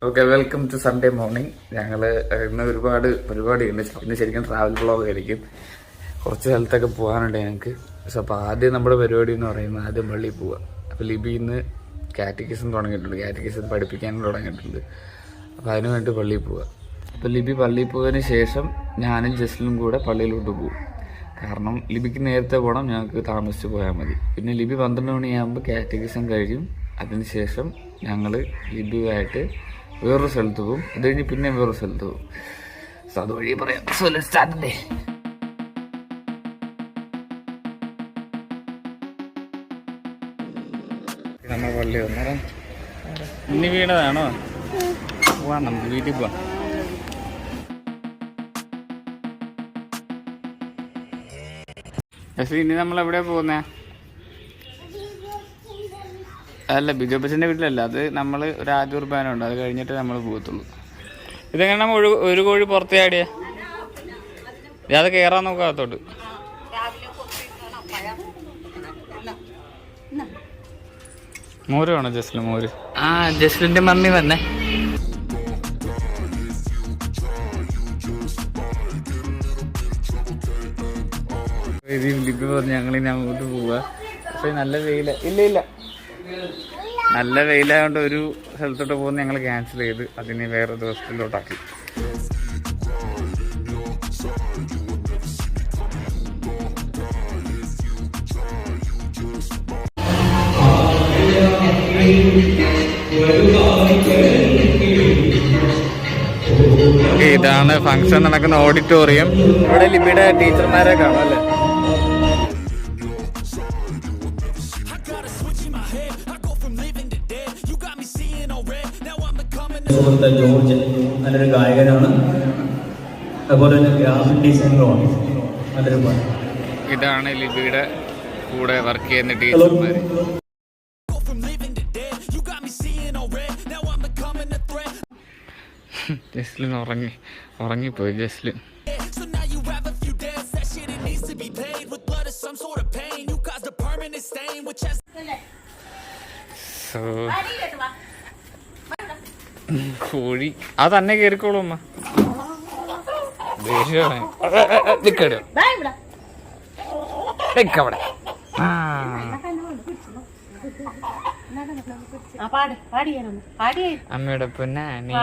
Okay, welcome to Sunday morning. ഞങ്ങൾ ഇന്ന് ഒരുപാട് പരിപാടിയുണ്ട്. ഇന്ന് ശരിക്കും ട്രാവൽ ബ്ലോഗ് ആയിരിക്കും. കുറച്ച് സ്ഥലത്തൊക്കെ പോകാനുണ്ട് ഞങ്ങൾക്ക്. സോ അപ്പോൾ ആദ്യം നമ്മുടെ പരിപാടി എന്ന് പറയുന്നത് ആദ്യം പള്ളിയിൽ പോവുക. അപ്പോൾ ലിബി ഇന്ന് കാറ്റഗിസം തുടങ്ങിയിട്ടുണ്ട്, കാറ്റഗിസം പഠിപ്പിക്കാനും തുടങ്ങിയിട്ടുണ്ട്. അപ്പോൾ അതിനു വേണ്ടി പള്ളിയിൽ പോവുക. അപ്പോൾ ലിബി പള്ളിയിൽ പോയതിന് ശേഷം ഞാനും ജസ്ലിനും കൂടെ പള്ളിയിലോട്ട് പോകും. കാരണം ലിബിക്ക് നേരത്തെ പോകണം, ഞങ്ങൾക്ക് താമസിച്ച് പോയാൽ മതി. പിന്നെ ലിബി 12 മണിയാകുമ്പോൾ കാറ്റഗിസം കഴിയും. അതിനുശേഷം ഞങ്ങൾ ലിബിയുമായിട്ട് വേറൊരു സ്ഥലത്ത് പോകും. അത് കഴിഞ്ഞ് പിന്നെ വേറൊരു സ്ഥലത്ത് പോകും. സോ അതുവഴി പറയാം. So let's start day. നമ്മൾ പള്ളി വന്നേരം ഇനി വീണതാണോ? പോവാം, നമുക്ക് വീട്ടിൽ പോവാം. പക്ഷേ ഇനി നമ്മൾ എവിടെയാ പോകുന്നേ? അല്ല, ബിജോപ്പസിൻ്റെ വീട്ടിലല്ല, അത് നമ്മൾ ഒരു ആദ്യ കുർബാനുണ്ട്, അത് കഴിഞ്ഞിട്ട് നമ്മൾ പോകത്തുള്ളൂ. ഇതെങ്ങനെ നമ്മൾ ഒരു കോഴി പുറത്തേ ആടിയാ? അത് കയറാൻ നോക്കാത്തോട്ട്. മോര് വേണോ ജസ്ലിൻ? മോര്. ആ, ജസ്ലിൻ്റെ മമ്മി വന്നേ. ലിബി പറഞ്ഞ് ഞങ്ങളിനി അങ്ങോട്ട് പോവാ. പക്ഷേ നല്ല വെയില. ഇല്ല, നല്ല വെയിലായതുകൊണ്ട് ഒരു സ്ഥലത്തോട്ട് പോകുന്ന ഞങ്ങൾ ക്യാൻസൽ ചെയ്ത് അതിന് വേറെ ദിവസത്തിലോട്ടാക്കി. ഇതാണ് ഫംഗ്ഷൻ നടക്കുന്ന ഓഡിറ്റോറിയം. ഇവിടെ ലിബിയുടെ ടീച്ചർമാരെ കാണും അല്ലേ? ജോർജ് നല്ലൊരു ഗായകനാണ്, അതുപോലെ തന്നെ ഗ്രാഫിക് ഡിസൈനറുമാണ്. നല്ലൊരു പാട്ട്. ഇതാണ് ലിബിയുടെ കൂടെ വർക്ക് ചെയ്യുന്ന ടീച്ചർമാര്. ജസ്ലിൻ ഉറങ്ങിപ്പോയി. ജസ്ലിൻ കോഴി അത് തന്നെ കയറിക്കോളും. അമ്മ ദേഷ്യമാണ്. അവിടെ അമ്മയുടെ പൊന്നാനി